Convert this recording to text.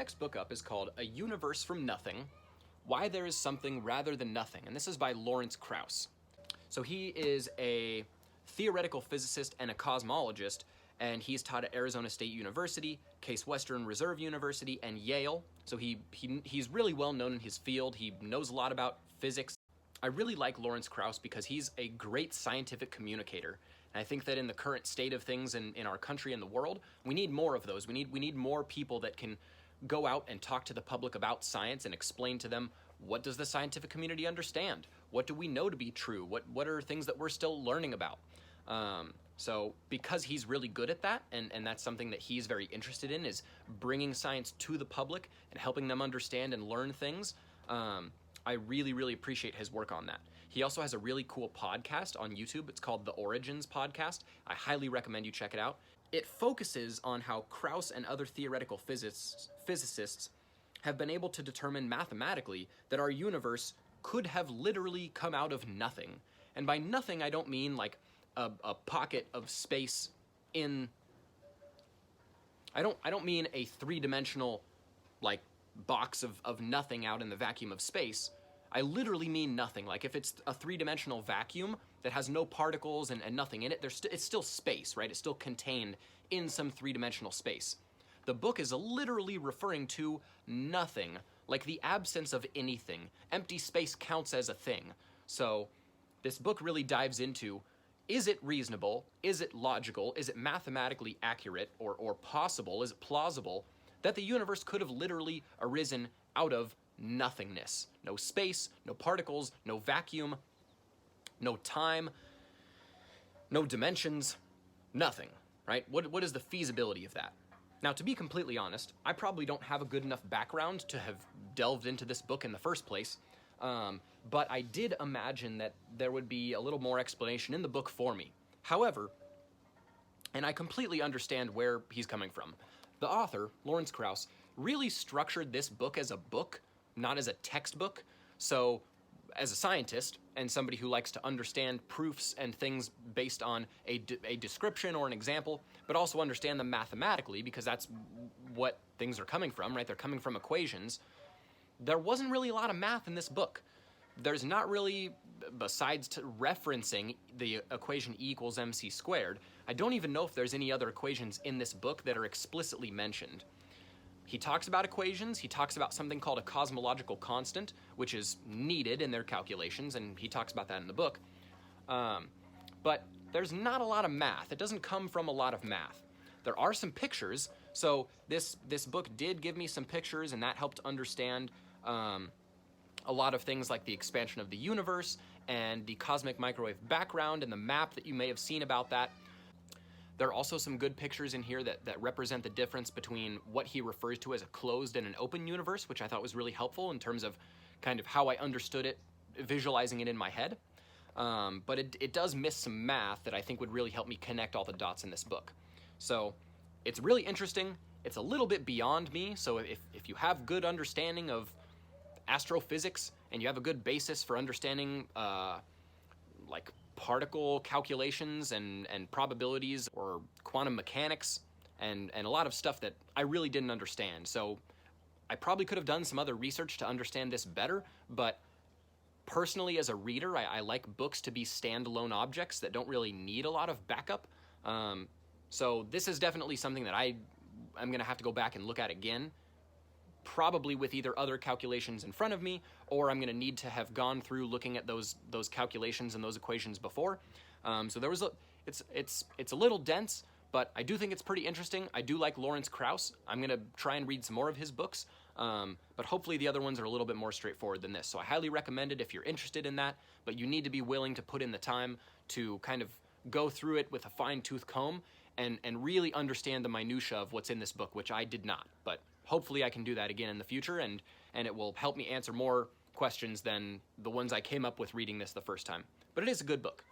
next book up is called A Universe from Nothing, Why There Is Something Rather Than Nothing, and this is by Lawrence Krauss. So he is a theoretical physicist and a cosmologist, and he's taught at Arizona State University, Case Western Reserve University, and Yale. So he's really well known in his field. He knows a lot about physics. I really like Lawrence Krauss because he's a great scientific communicator. And I think that in the current state of things in our country and the world, we need more of those. We need more people that can go out and talk to the public about science and explain to them, what does the scientific community understand? What do we know to be true? What are things that we're still learning about? So because he's really good at that, and that's something that he's very interested in, is bringing science to the public and helping them understand and learn things, I really, really appreciate his work on that. He also has a really cool podcast on YouTube. It's called The Origins Podcast. I highly recommend you check it out. It focuses on how Krauss and other theoretical physicists have been able to determine mathematically that our universe could have literally come out of nothing. And by nothing, I don't mean like a pocket of space in... I don't mean a three-dimensional, like, box of nothing out in the vacuum of space. I literally mean nothing. Like, if it's a three-dimensional vacuum that has no particles and nothing in it, it's still space, right? It's still contained in some three-dimensional space. The book is literally referring to nothing, like the absence of anything. Empty space counts as a thing. So this book really dives into, is it reasonable? Is it logical? Is it mathematically accurate or possible? Is it plausible that the universe could have literally arisen out of nothingness? No space, no particles, no vacuum, no time, no dimensions, nothing, right? What is the feasibility of that? Now, to be completely honest, I probably don't have a good enough background to have delved into this book in the first place, but I did imagine that there would be a little more explanation in the book for me. However, and I completely understand where he's coming from, the author, Lawrence Krauss, really structured this book as a book, not as a textbook. So as a scientist and somebody who likes to understand proofs and things based on a description or an example, but also understand them mathematically, because that's what things are coming from, right? They're coming from equations. There wasn't really a lot of math in this book. There's not really, besides referencing the equation E equals mc squared, I don't even know if there's any other equations in this book that are explicitly mentioned. He talks about equations, he talks about something called a cosmological constant, which is needed in their calculations, and he talks about that in the book. But there's not a lot of math. It doesn't come from a lot of math. There are some pictures, so this book did give me some pictures, and that helped understand a lot of things like the expansion of the universe and the cosmic microwave background and the map that you may have seen about that. There are also some good pictures in here that represent the difference between what he refers to as a closed and an open universe, which I thought was really helpful in terms of kind of how I understood it, visualizing it in my head. But it does miss some math that I think would really help me connect all the dots in this book. So it's really interesting. It's a little bit beyond me, so if you have good understanding of astrophysics and you have a good basis for understanding like particle calculations and probabilities or quantum mechanics and a lot of stuff that I really didn't understand. So I probably could have done some other research to understand this better, but personally as a reader, I like books to be standalone objects that don't really need a lot of backup. So this is definitely something that I'm going to have to go back and look at again, probably with either other calculations in front of me, or I'm going to need to have gone through looking at those calculations and those equations before. So there was it's a little dense, but I do think it's pretty interesting. I do like Lawrence Krauss. I'm going to try and read some more of his books, but hopefully the other ones are a little bit more straightforward than this. So I highly recommend it if you're interested in that, but you need to be willing to put in the time to kind of go through it with a fine-tooth comb and really understand the minutia of what's in this book, which I did not. But hopefully I can do that again in the future, and it will help me answer more questions than the ones I came up with reading this the first time. But it is a good book.